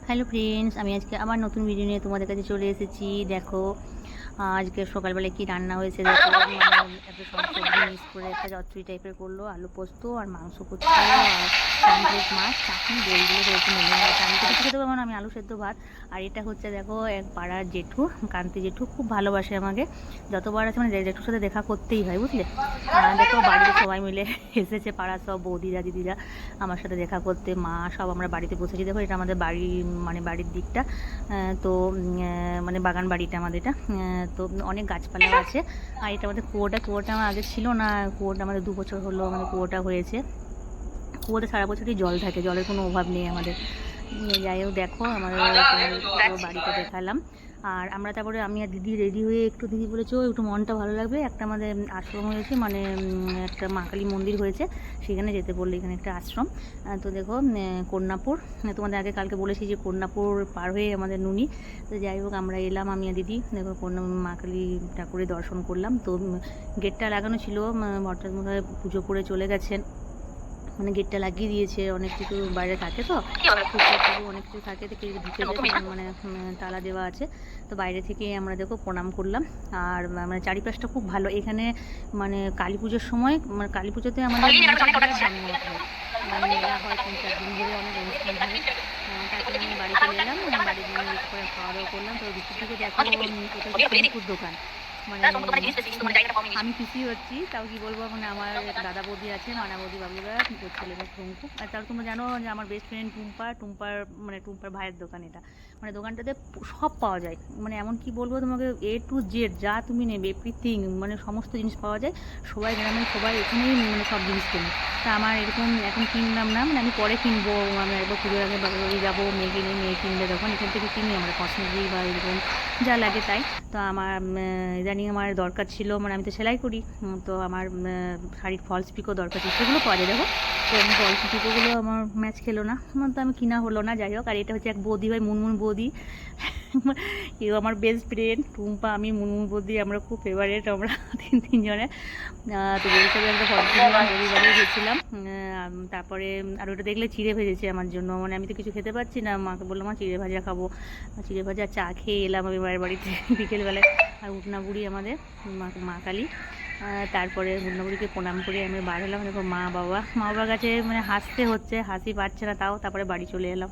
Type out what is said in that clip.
Hello friends, আমি আজকে আবার নতুন ভিডিও নিয়ে তোমাদের কাছে চলে এসেছি। দেখো আজকে সকালবেলায় কি রান্না হয়েছে। দেখো একটা সবজি মিক্স করে একটা চচ্চড়ি টাইপের করলো, আলু পোস্ত আর মাংস করছিল আর প্যান্টলেট মাছ চাটনি দইগুলো রয়েছে মেলে। আমি তো কিছু খেতে পারবো না, আমি আলু সেদ্ধ ভাত। আর এটা হচ্ছে দেখো এক পাড়ার জেঠু, কান্তি জেঠু, খুব ভালোবাসে আমাকে। যতবার আছে মানে জেঠুর সাথে দেখা করতেই হয়, বুঝলে। দেখো বাড়িতে সবাই মিলে এসেছে, পাড়ার সব বৌদিরা দিদিরা আমার সাথে দেখা করতে, মা সব আমরা বাড়িতে বসেছি। দেখো এটা আমাদের বাড়ি, মানে বাড়ির দিকটা, তো মানে বাগান বাড়িটা আমাদের এটা। তো অনেক গাছপালা আছে। আর এটা আমাদের কুয়োটা আমার আগে ছিল না, কুয়োটা আমাদের 2 বছর হলো আমাদের কুয়োটা হয়েছে। কুয়োতে সারা বছরই জল থাকে, জলের কোনো অভাব নেই আমাদের। যাই হোক, দেখো আমাদের বাড়িটা দেখালাম। আর আমরা তারপরে আমি আর দিদি রেডি হয়ে একটু, দিদি বলেছে একটু মনটা ভালো লাগবে, একটা আমাদের আশ্রম হয়েছে, মানে একটা মা কালী মন্দির হয়েছে, সেখানে যেতে বললো। এখানে একটা আশ্রম। তো দেখো কন্যাপুর, তোমাদের আগে কালকে বলেছি যে কন্যাপুর পার হয়ে আমাদের নুনি। তো যাই হোক আমরা এলাম, আমি আর দিদি। দেখো মা কালী ঠাকুরের দর্শন করলাম। তো গেটটা লাগানো ছিল, ভট্টাচার্য পুজো করে চলে গেছেন, মানে গেটটা লাগিয়ে দিয়েছে। অনেক কিছু বাইরে থাকে, তো অনেক কিছু থাকে, তো কেউ ঢুকে মানে তালা দেওয়া আছে। তো বাইরে থেকে আমরা দেখো প্রণাম করলাম। আর মানে চারিপাশটা খুব ভালো এখানে, মানে কালী পুজোর সময়, মানে কালী পুজোতে আমাদের মানে মেলা হয় 3-4 দিন ধরে, অনেক অনুষ্ঠান হয়। তারপরে আমি বাড়ি চলে এলাম, বাড়ি গিয়ে করে খাওয়া দাওয়া করলাম। তো দুপুর থেকে দেখো এটা দোকান, মানে আমি খুশি হচ্ছি। তাও কি বলবো, মানে আমার দাদা বৌদি আছে, নানা বৌদি, বাবুরা, ছেলে মেয়ে টুঙ্কু। আর তার তোমরা জানো যে আমার বেস্ট ফ্রেন্ড টুম্পার ভাইয়ের দোকান এটা। মানে দোকানটাতে সব পাওয়া যায়, মানে এমন কি বলবো তোমাকে, A to Z যা তুমি নেবে এভরিথিং, মানে সমস্ত জিনিস পাওয়া যায়। সবাই গ্রামে সবাই এখানেই মানে সব জিনিস কেনে। তা আমার এরকম এখন কিনলাম না, মানে আমি পরে কিনবো। আমি একবার পুজোর আগে বাড়ি যাবো, মেয়ে কিনে, মেয়ে কিনবে তখন এখান থেকে কিনি আমরা কসমেটিক বা এরকম যা লাগে তাই। তো আমার ইদানিং আমার দরকার ছিল, মানে আমি তো সেলাই করি, তো আমার শাড়ির ফলস পিকো দরকার ছিল, সেগুলো পাওয়া যায় দেখো। তো আমি ফলস পিকোগুলো আমার ম্যাচ খেলো না, তো আমি কিনা হলো না। যাই হোক, আর এটা হচ্ছে এক বৌদি হয়, মুনমুন বৌদি। কেউ আমার বেস্ট ফ্রেন্ড টুম্পা, আমি, মুনমুন বৌদি, আমরা খুব ফেভারেট আমরা তিনজনে। তো বৌদির সাথে একটা ফটো তুললাম, বৌদির বাড়ি গেছিলাম। তারপরে আর ওটা দেখলে চিড়ে ভেজেছে আমার জন্য, মানে আমি তো কিছু খেতে পারছি না, মাকে বললাম মা চিড়ে ভাজা খাবো। চিড়ে ভাজা চা খেয়ে এলাম আমি মায়ের বাড়িতে বিকেলবেলায়। আর উঠনা বুড়ি আমাদের মা কালী। তারপরে উঠনা বুড়িকে প্রণাম করে আমি বার হলাম। দেখো মা বাবার কাছে মানে হাসতে হচ্ছে, হাসি পাচ্ছে না তাও। তারপরে বাড়ি চলে এলাম।